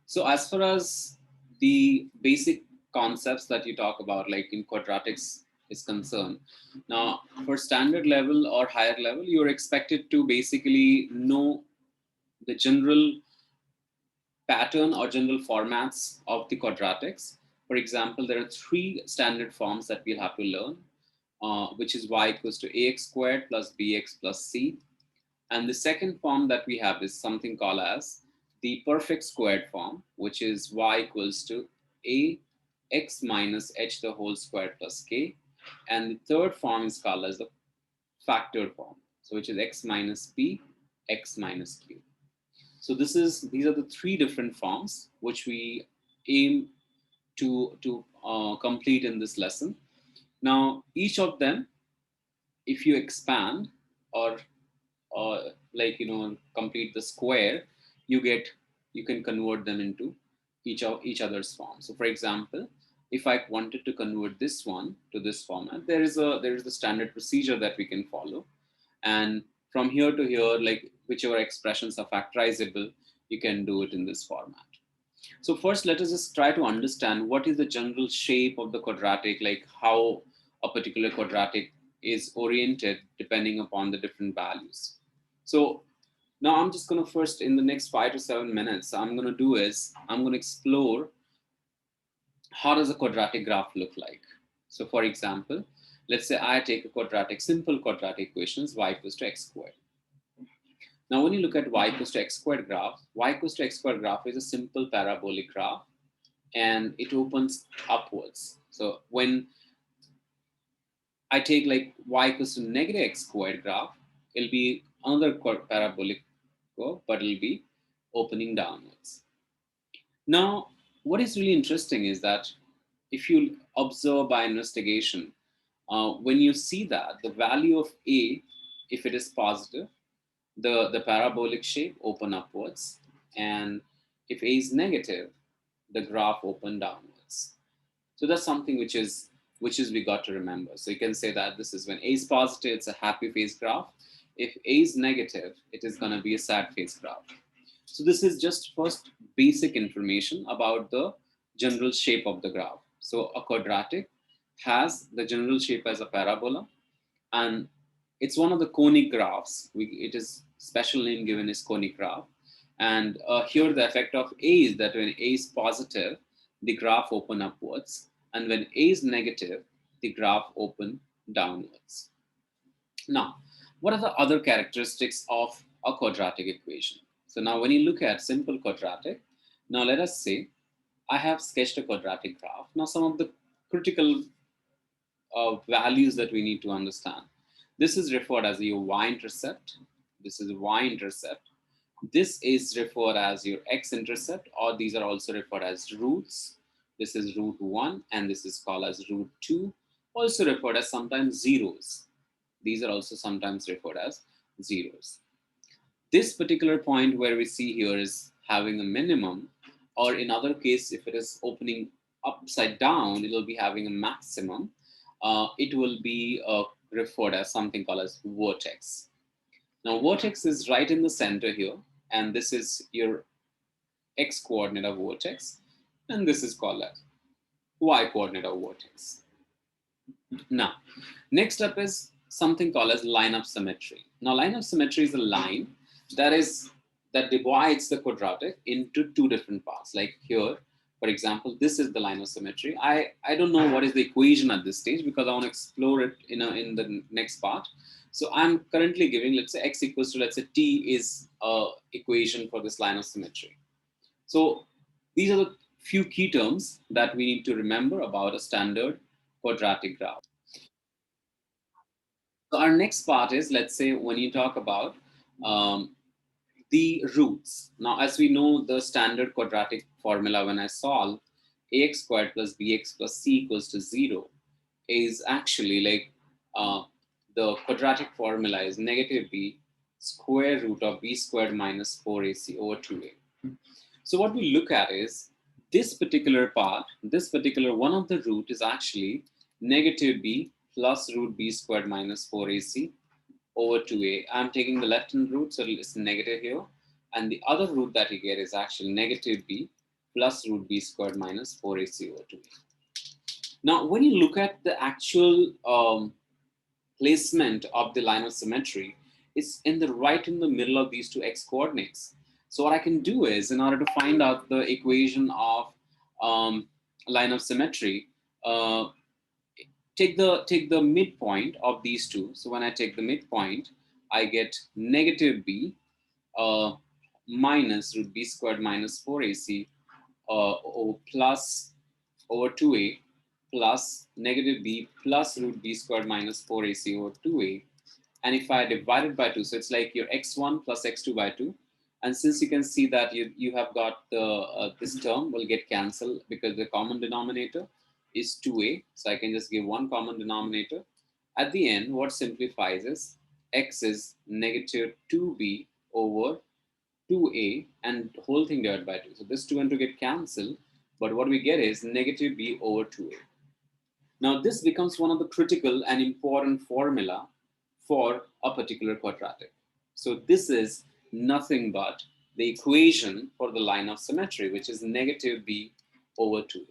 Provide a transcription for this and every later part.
So as far as the basic concepts that you talk about, like in quadratics is concerned, now for standard level or higher level, you're expected to basically know the general pattern or general formats of the quadratics. For example, there are three standard forms that we'll have to learn, which is y equals to ax squared plus bx plus c. And the second form that we have is something called as the perfect squared form, which is y equals to a x minus h the whole squared plus k. And the third form is called as the factored form, so which is x minus p, x minus q. So these are the three different forms which we aim to complete in this lesson. Now, each of them, if you expand or like complete the square, you get you can convert them into each other's form. So, for example, if I wanted to convert this one to this format, there is the standard procedure that we can follow, and from here to here, like whichever expressions are factorizable, you can do it in this format. So first, let us just try to understand what is the general shape of the quadratic, like how a particular quadratic is oriented depending upon the different values. So now I'm just going to first, in the next 5 to 7 minutes, I'm going to do is I'm going to explore how does a quadratic graph look like. So for example, let's say I take a simple quadratic equations y equals to x squared. Now, when you look at y equals to x squared graph, y equals to x squared graph is a simple parabolic graph and it opens upwards. So when I take like y equals to negative x squared graph, it'll be another parabolic curve, but it'll be opening downwards. Now, what is really interesting is that if you observe by investigation, when you see that the value of a, if it is positive, the parabolic shape open upwards, and if a is negative, the graph open downwards. So that's something which is we got to remember. So you can say that this is when a is positive, it's a happy face graph. If a is negative, it is going to be a sad face graph. So this is just first basic information about the general shape of the graph. So a quadratic has the general shape as a parabola, and it's one of the conic graphs. It is special name given is conic graph. And here the effect of A is that when A is positive, the graph open upwards. And when A is negative, the graph open downwards. Now, what are the other characteristics of a quadratic equation? So now when you look at simple quadratic, now let us say I have sketched a quadratic graph. Now some of the critical values that we need to understand. This is referred as your y-intercept. This is y-intercept. This is referred as your x-intercept, or these are also referred as roots. This is root 1 and this is called as root 2, also referred as sometimes zeros. These are also sometimes referred as zeros. This particular point where we see here is having a minimum, or in other case, if it is opening upside down, it will be having a maximum. It will be referred as something called as vertex. Now, vertex is right in the center here, and this is your x coordinate of vertex, and this is called as y coordinate of vertex. Now, next up is something called as line of symmetry. Now, line of symmetry is a line that divides the quadratic into two different parts. Like here, for example, this is the line of symmetry. I don't know what is the equation at this stage because I want to explore it in the next part. So I'm currently giving, let's say x equals to, let's say t is a equation for this line of symmetry. So these are the few key terms that we need to remember about a standard quadratic graph. So our next part is, let's say, when you talk about the roots. Now, as we know, the standard quadratic formula when I solve ax squared plus bx plus c equals to 0 is actually like the quadratic formula is negative b square root of b squared minus 4ac over 2a. So what we look at is this particular part, this particular one of the root is actually negative b plus root b squared minus 4ac over 2a. I'm taking the left hand root, so it's negative here. And the other root that you get is actually negative b plus root b squared minus 4ac over 2a. Now, when you look at the actual placement of the line of symmetry, it's in the right in the middle of these two x coordinates. So what I can do is, in order to find out the equation of line of symmetry, uh, take the midpoint of these two. So when I take the midpoint, I get negative b uh, minus root b squared minus 4ac plus over 2a plus negative b plus root b squared minus 4ac over 2a. And if I divide it by 2, so it's like your x1 plus x2 by 2. And since you can see that you have got the this term will get cancelled because the common denominator is 2a. So I can just give one common denominator. At the end, what simplifies is x is negative 2b over 2a and whole thing divided by 2. So this 2 and 2 get cancelled, but what we get is negative b over 2a. Now this becomes one of the critical and important formula for a particular quadratic. So this is nothing but the equation for the line of symmetry, which is negative b over 2a.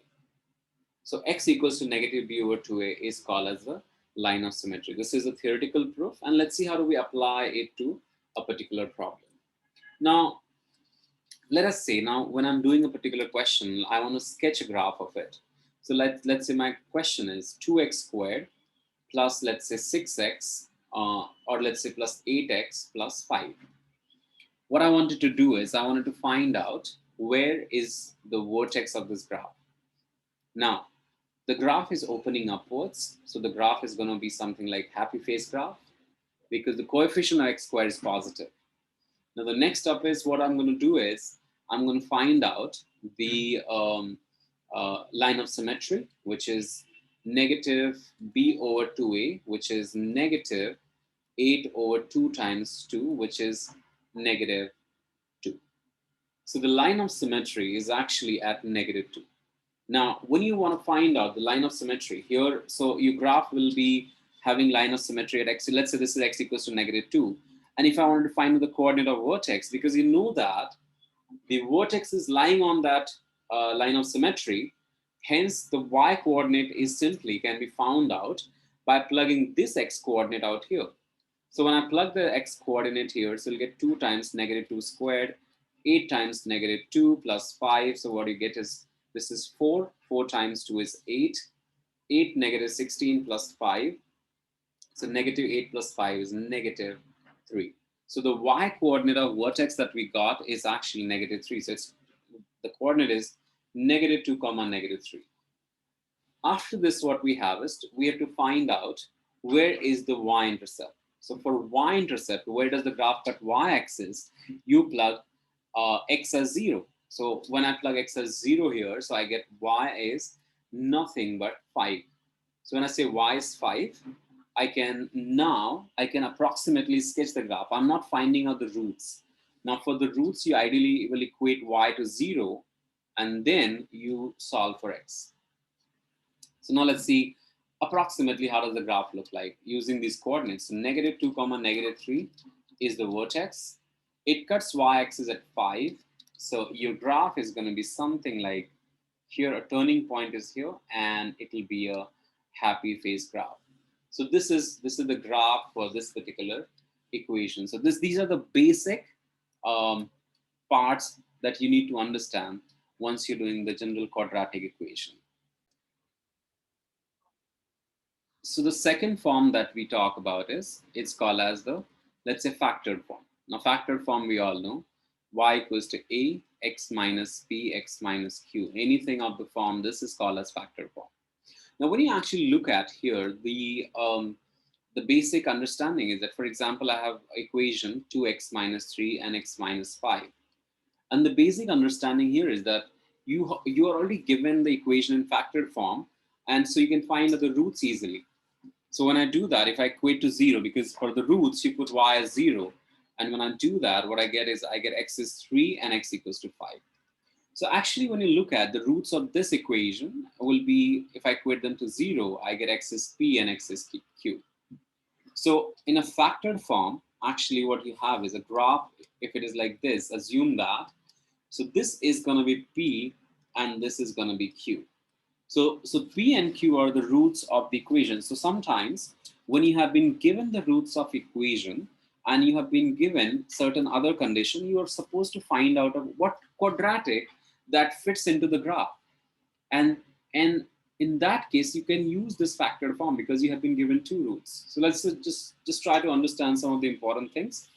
So x equals to negative b over 2a is called as the line of symmetry. This is a theoretical proof, and let's see how do we apply it to a particular problem. Now, let us say now when I'm doing a particular question, I want to sketch a graph of it. So let's say my question is 2x squared plus let's say 6x or let's say plus 8x plus 5. What I wanted to do is I wanted to find out where is the vertex of this graph. Now, the graph is opening upwards. So the graph is going to be something like happy face graph because the coefficient of x squared is positive. Now the next step is what I'm going to do is I'm going to find out the line of symmetry, which is negative b over 2a, which is negative 8 over 2 times 2, which is negative 2. So the line of symmetry is actually at negative 2. Now, when you want to find out the line of symmetry here, so your graph will be having line of symmetry at x. Let's say this is x equals to negative 2. And if I wanted to find the coordinate of vertex, because you know that the vertex is lying on that line of symmetry, hence the y coordinate is simply can be found out by plugging this x coordinate out here. So when I plug the x coordinate here, so you'll get 2 times negative 2 squared, 8 times negative 2 plus 5. So what you get is, this is 4. 4 times 2 is 8. 8 negative 16 plus 5. So negative 8 plus 5 is negative 3. So the y coordinate of vertex that we got is actually negative 3. So it's, the coordinate is negative 2 comma negative 3. After this, what we have is we have to find out where is the y-intercept. So for y-intercept, where does the graph cut y-axis? You plug x as 0. So when I plug x as 0 here, so I get y is nothing but 5. So when I say y is 5, I can approximately sketch the graph. I'm not finding out the roots. Now for the roots, you ideally will equate y to 0 and then you solve for x. So now let's see approximately how does the graph look like using these coordinates. So negative 2 comma negative 3 is the vertex. It cuts y-axis at 5. So your graph is going to be something like here, a turning point is here, and it will be a happy face graph. So this is the graph for this particular equation. So these are the basic parts that you need to understand once you're doing the general quadratic equation. So the second form that we talk about is, it's called as the, let's say, factored form. Now factored form, we all know, y equals to a, x minus p, x minus q. Anything of the form, this is called as factored form. Now when you actually look at here, the basic understanding is that, for example, I have equation 2x minus 3 and x minus 5. And the basic understanding here is that you are already given the equation in factored form, and so you can find the roots easily. So when I do that, if I equate to 0, because for the roots, you put y as 0. And when I do that, what I get is I get x is 3 and x equals to 5. So actually, when you look at the roots of this equation will be, if I equate them to 0, I get x is p and x is q. So in a factored form, actually what you have is a graph. If it is like this, assume that. So this is going to be p and this is going to be q. So p and q are the roots of the equation. So sometimes when you have been given the roots of equation and you have been given certain other condition, you are supposed to find out of what quadratic that fits into the graph. And in that case, you can use this factored form because you have been given two roots. So let's just try to understand some of the important things.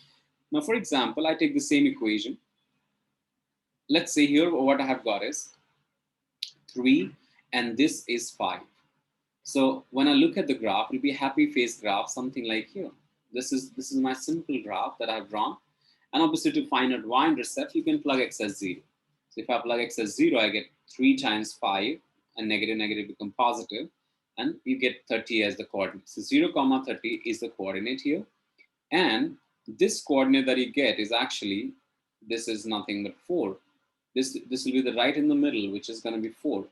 Now, for example, I take the same equation. Let's say here what I have got is 3 and this is 5. So when I look at the graph, it'll be a happy face graph, something like here. This is my simple graph that I've drawn. And obviously to find out y-intercept, you can plug x as 0. So if I plug x as 0, I get 3 times 5 and negative negative become positive, and you get 30 as the coordinate. So 0 comma 30 is the coordinate here. And this coordinate that you get is actually, this is nothing but 4. This will be the right in the middle, which is going to be 4.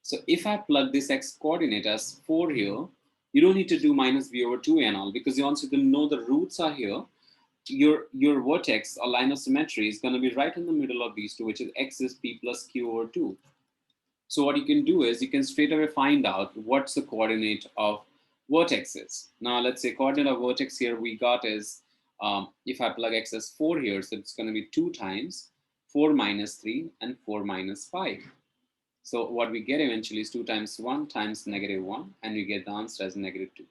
So if I plug this x coordinate as 4 here, you don't need to do minus b over 2 and all, because once you know the roots are here, your vertex or line of symmetry is going to be right in the middle of these two, which is x is p plus q over 2. So what you can do is you can straight away find out what's the coordinate of vertexes. Now let's say coordinate of vertex here we got is, if I plug x as 4 here, so it's going to be 2 times 4 minus 3 and 4 minus 5. So what we get eventually is 2 times 1 times negative 1, and you get the answer as negative 2.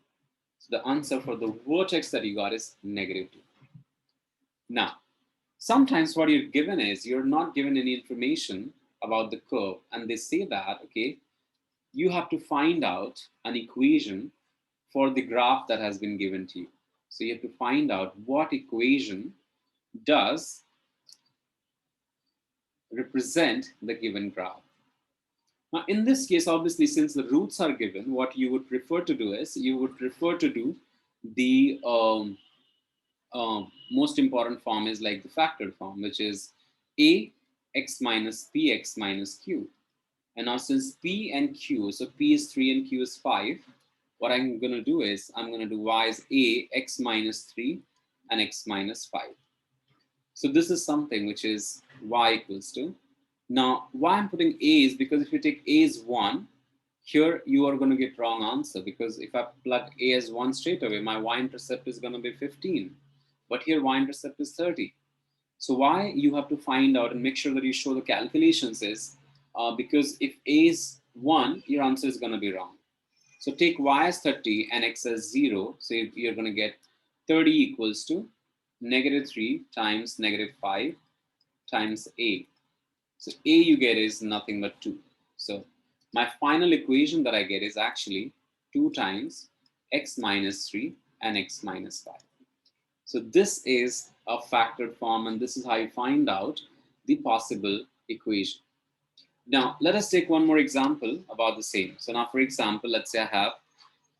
So the answer for the vertex that you got is negative 2. Now, sometimes what you're given is you're not given any information about the curve, and they say that, okay, you have to find out an equation for the graph that has been given to you. So you have to find out what equation does represent the given graph. Now, in this case, obviously, since the roots are given, what you would prefer to do is you would prefer to do the most important form is like the factored form, which is a x minus p x minus q. And now since p and q, so p is 3 and q is 5, what I'm going to do is I'm going to do y is a x minus 3 and x minus 5. So this is something which is y equals to. Now, why I'm putting a is because if you take a as 1, here you are going to get wrong answer, because if I plug a as 1 straight away, my y-intercept is going to be 15. But here y-intercept is 30. So why you have to find out and make sure that you show the calculations is because if a is 1, your answer is going to be wrong. So take y as 30 and x as 0. So you're going to get 30 equals to negative 3 times negative 5 times a. So a you get is nothing but 2. So my final equation that I get is actually 2 times x minus 3 and x minus 5. So this is a factored form, and this is how you find out the possible equation. Now, let us take one more example about the same. So now, for example, let's say I have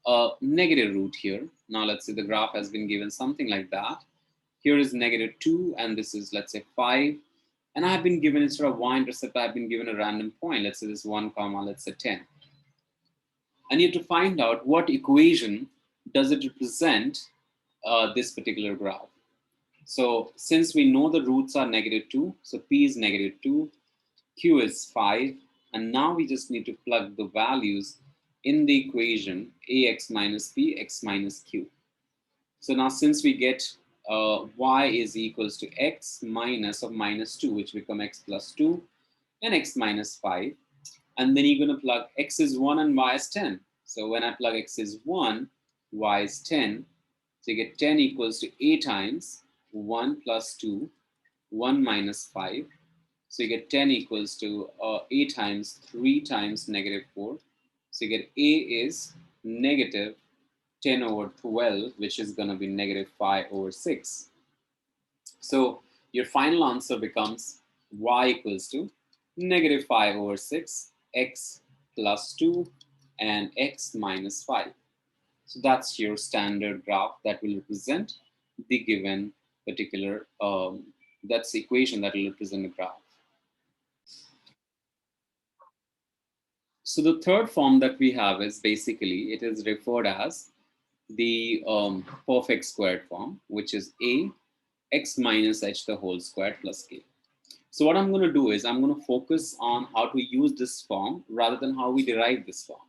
a negative root here. Now, let's say the graph has been given something like that. Here is negative 2, and this is, let's say, 5. And I have been given, instead of y-intercept, I have been given a random point. Let's say this 1 comma, let's say 10. And you have to find out what equation does it represent this particular graph. So since we know the roots are negative 2, so p is negative 2, q is 5, and now we just need to plug the values in the equation ax minus p, x minus q. So now since we get y is equals to x minus of minus 2, which become x plus 2, and x minus 5, and then you're going to plug x is 1 and y is 10. So when I plug x is 1, y is 10, so you get 10 equals to a times 1 plus 2, 1 minus 5. So you get 10 equals to a times 3 times negative 4. So you get a is negative 10 over 12, which is going to be negative 5 over 6. So your final answer becomes y equals to negative 5 over 6, x plus 2, and x minus 5. So that's your standard graph that will represent the given particular, that's the equation that will represent the graph. So the third form that we have is basically, it is referred as the perfect squared form, which is a x minus h the whole squared plus k. So what I'm going to do is I'm going to focus on how to use this form rather than how we derive this form,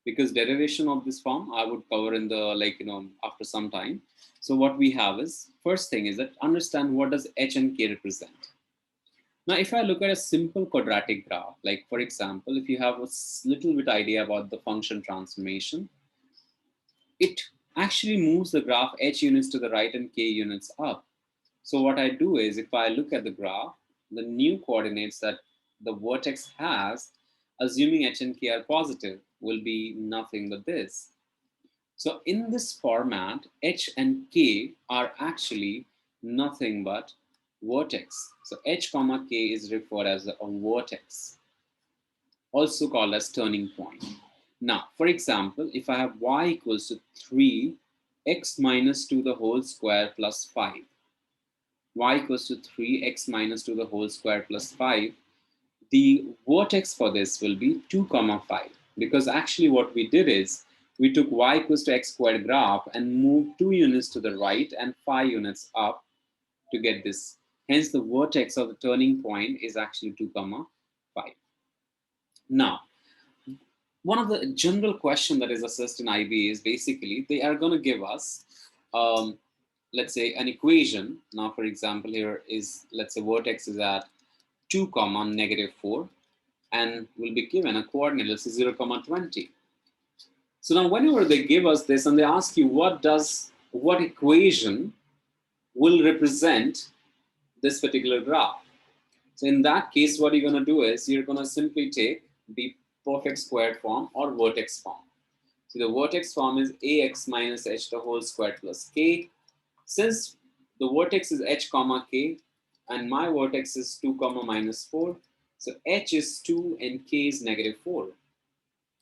because derivation of this form I would cover in the after some time. So what we have is, first thing is that understand what does h and k represent. Now if I look at a simple quadratic graph, like for example, if you have a little bit idea about the function transformation, it actually moves the graph h units to the right and k units up. So what I do is, if I look at the graph, the new coordinates that the vertex has, assuming h and k are positive, will be nothing but this. So in this format, h and k are actually nothing but vertex. So h comma k is referred as a vertex, also called as turning point. Now, for example, if I have y equals to 3x minus 2 the whole square plus 5, y equals to 3x minus 2 the whole square plus 5, the vertex for this will be 2 comma 5, because actually what we did is we took y equals to x squared graph and moved 2 units to the right and 5 units up to get this. Hence the vertex of the turning point is actually 2 comma 5. Now one of the general question that is assessed in IB is basically they are going to give us, let's say, an equation. Now, for example, here is, let's say, vertex is at 2 comma negative 4, and will be given a coordinate, let's say 0 comma 20. So now whenever they give us this and they ask you what equation will represent this particular graph. So in that case, what you're going to do is you're going to simply take the perfect squared form or vertex form. So the vertex form is ax minus h the whole squared plus k. Since the vertex is h comma k and my vertex is 2 comma minus 4, so h is 2 and k is negative 4.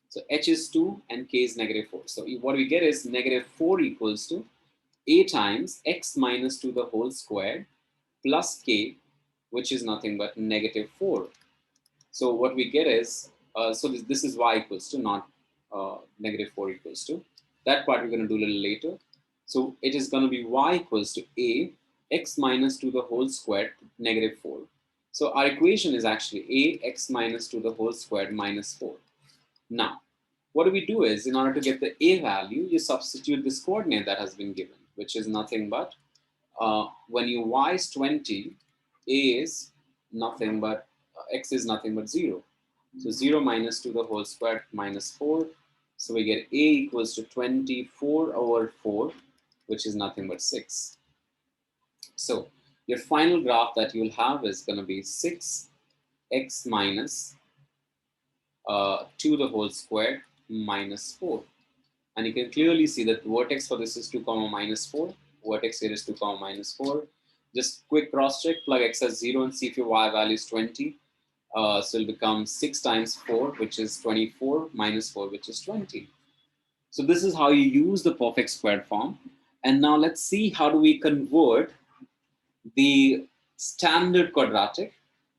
So h is 2 and k is negative 4. So what we get is negative 4 equals to a times x minus 2 the whole squared plus k, which is nothing but negative 4. So what we get is, so this is y equals to, not negative 4 equals to. That part we're going to do a little later. So it is going to be y equals to a x minus 2 the whole squared negative 4. So our equation is actually a x minus 2 the whole squared minus 4. Now, what do we do is, in order to get the a value, you substitute this coordinate that has been given, which is nothing but, when you y is 20, a is nothing but, x is nothing but 0. So 0 minus 2 the whole square minus 4. So we get a equals to 24 over 4, which is nothing but 6. So your final graph that you'll have is going to be 6x minus 2 the whole square minus 4. And you can clearly see that the vertex for this is 2 comma minus 4. Vertex here is 2 comma minus 4. Just quick cross check, plug x as 0 and see if your y value is 20. So it'll become 6 times 4, which is 24, minus 4, which is 20. So this is how you use the perfect squared form. And now let's see how do we convert the standard quadratic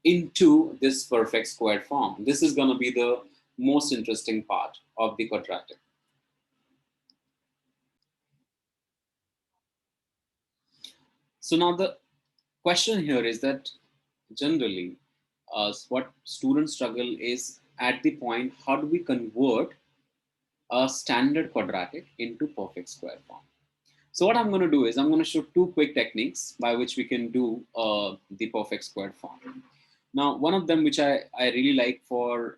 into this perfect squared form. This is going to be the most interesting part of the quadratic. So now the question here is that generally what students struggle is at the point, how do we convert a standard quadratic into perfect square form? So what I'm going to do is I'm going to show two quick techniques by which we can do the perfect square form. Now, one of them which I really like for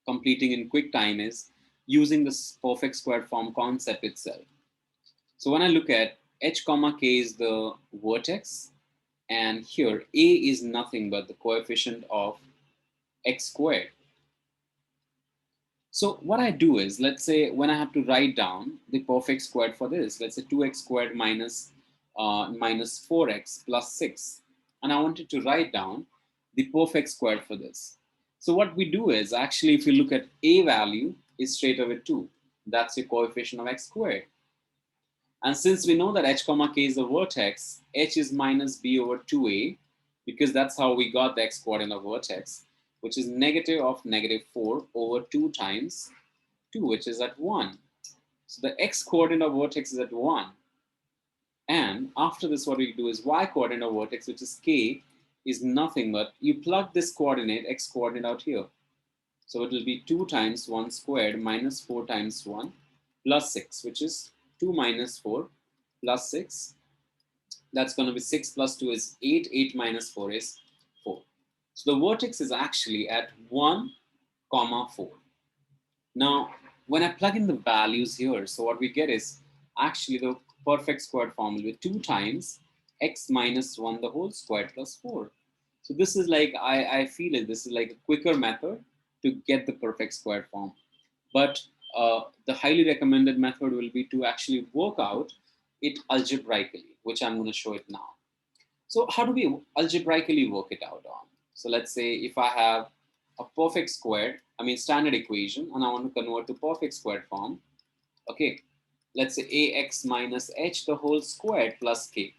completing in quick time is using this perfect square form concept itself. So when I look at h comma k is the vertex, and here a is nothing but the coefficient of x squared. So what I do is, let's say when I have to write down the perfect squared for this, let's say 2x squared minus 4x plus 6, and I wanted to write down the perfect squared for this. So what we do is, actually if you look at a value is straight away 2. That's your coefficient of x squared. And since we know that h comma k is the vertex, h is minus b over 2a, because that's how we got the x coordinate of vertex, which is negative of negative 4 over 2 times 2, which is at 1. So the x coordinate of vertex is at 1. And after this, what we do is y coordinate of vertex, which is k, is nothing but you plug this coordinate, x coordinate out here. So it will be 2 times 1 squared minus 4 times 1 plus 6, which is 2 minus 4 plus 6. That's going to be 6 plus 2 is 8. 8 minus 4 is 4. So the vertex is actually at 1, comma 4. Now, when I plug in the values here, so what we get is actually the perfect squared form will be 2 times x minus 1 the whole squared plus 4. So this is like, I feel it, this is like a quicker method to get the perfect squared form. But the highly recommended method will be to actually work out it algebraically, which I'm going to show it now. So how do we algebraically work it out on? So let's say if I have a perfect squared, I mean standard equation, and I want to convert to perfect squared form. Okay, let's say ax minus h the whole squared plus k.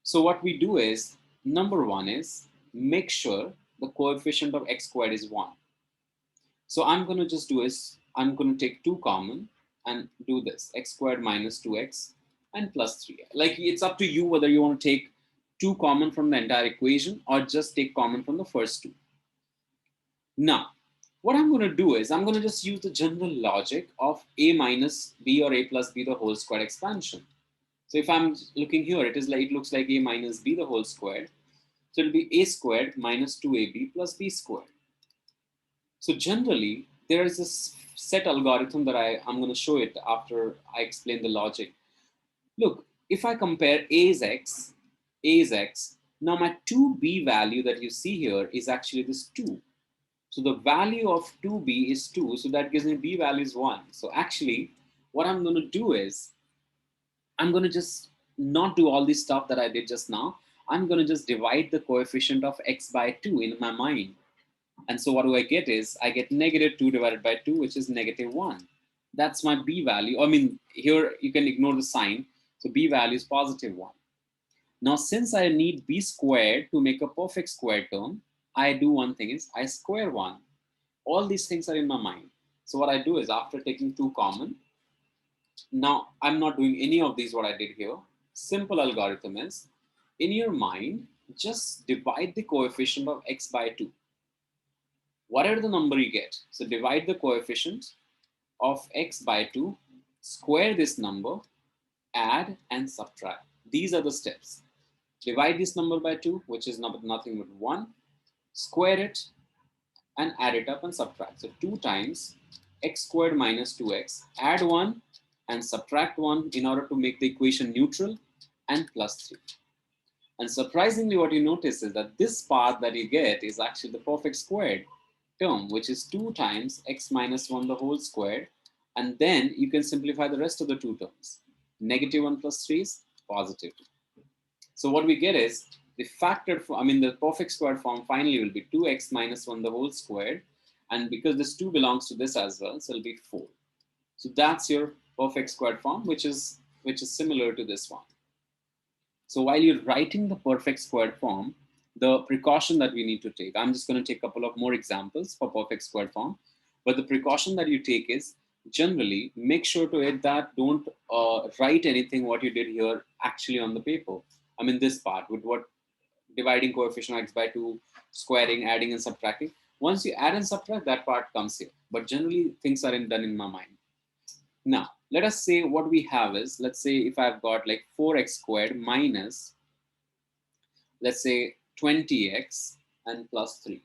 So what we do is, number one is make sure the coefficient of x squared is 1. So I'm going to just do is, I'm going to take 2 common and do this, x squared minus 2x and plus 3. Like it's up to you whether you want to take 2 common from the entire equation or just take common from the first 2. Now, what I'm going to do is I'm going to just use the general logic of a minus b or a plus b the whole squared expansion. So if I'm looking here, it is like, it looks like a minus b the whole squared. So it'll be a squared minus 2ab plus b squared. So generally, there is this set algorithm that I'm going to show it after I explain the logic. Look, if I compare A is X, now my 2b value that you see here is actually this 2. So the value of 2b is 2, so that gives me b value is 1. So actually, what I'm going to do is, I'm going to just not do all this stuff that I did just now. I'm going to just divide the coefficient of x by 2 in my mind. And so what do I get is, I get negative 2 divided by 2, which is negative 1. That's my b value. I mean, here you can ignore the sign. So b value is positive 1. Now, since I need b squared to make a perfect square term, I do one thing is I square 1. All these things are in my mind. So what I do is, after taking 2 common, now I'm not doing any of these what I did here. Simple algorithm is, in your mind, just divide the coefficient of x by 2. Whatever the number you get, so divide the coefficient of x by 2, square this number, add and subtract. These are the steps. Divide this number by 2, which is nothing but 1, square it and add it up and subtract. So 2 times x squared minus 2x, add 1 and subtract 1 in order to make the equation neutral, and plus 3. And surprisingly, what you notice is that this part that you get is actually the perfect squared term, which is 2 times x minus 1 the whole squared. And then you can simplify the rest of the 2 terms. Negative 1 plus 3 is positive 2. So what we get is the factored form, I mean the perfect squared form finally will be 2x minus 1 the whole squared. And because this 2 belongs to this as well, so it'll be 4. So that's your perfect squared form, which is similar to this one. So while you're writing the perfect squared form, the precaution that we need to take, I'm just going to take a couple of more examples for perfect squared form. But the precaution that you take is, generally make sure to hit that, don't write anything what you did here actually on the paper. I mean this part with what dividing coefficient of x by 2, squaring, adding and subtracting. Once you add and subtract, that part comes here. But generally things are done in my mind. Now, let us say what we have is, let's say if I've got like 4x squared minus, let's say 20x and plus 3.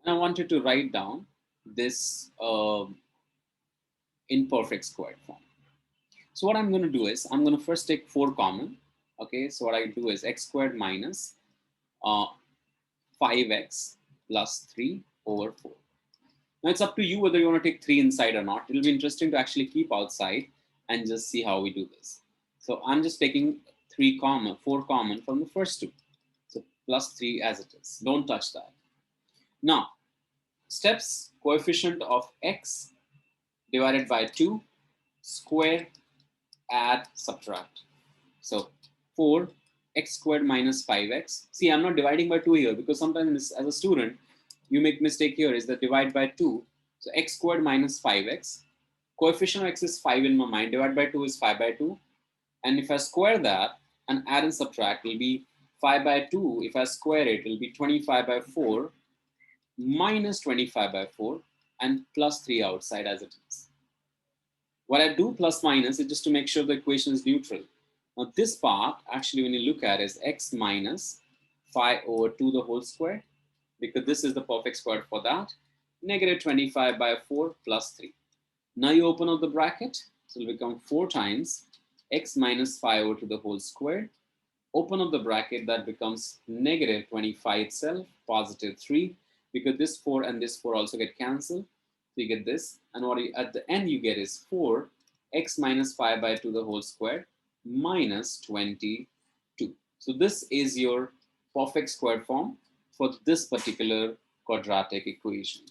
And I wanted to write down this in perfect squared form. So what I'm going to do is, I'm going to first take 4 common. Okay, so what I do is x squared minus 5x plus 3 over 4. Now it's up to you whether you want to take 3 inside or not. It'll be interesting to actually keep outside and just see how we do this. So I'm just taking 4 common from the first 2. So plus 3 as it is. Don't touch that. Now, steps, coefficient of x divided by 2, square, add, subtract. So 4 x squared minus 5x. See, I'm not dividing by 2 here because sometimes as a student, you make mistake here is that divide by 2. So x squared minus 5x. Coefficient of x is 5 in my mind. Divide by 2 is 5 by 2. And if I square that and add and subtract, it will be 5 by 2, if I square it, it will be 25 by 4 minus 25 by 4 and plus 3 outside as it is. What I do plus minus is just to make sure the equation is neutral. Now this part, actually when you look at it, is x minus 5 over 2 the whole square, because this is the perfect square for that, negative 25 by 4 plus 3. Now you open up the bracket, so it will become 4 times x minus 5 over to the whole square. Open up the bracket, that becomes negative 25 itself, positive 3, because this 4 and this 4 also get cancelled. So you get this, and what you, at the end you get is 4 x minus 5 by 2 the whole square minus 22. So this is your perfect square form for this particular quadratic equation.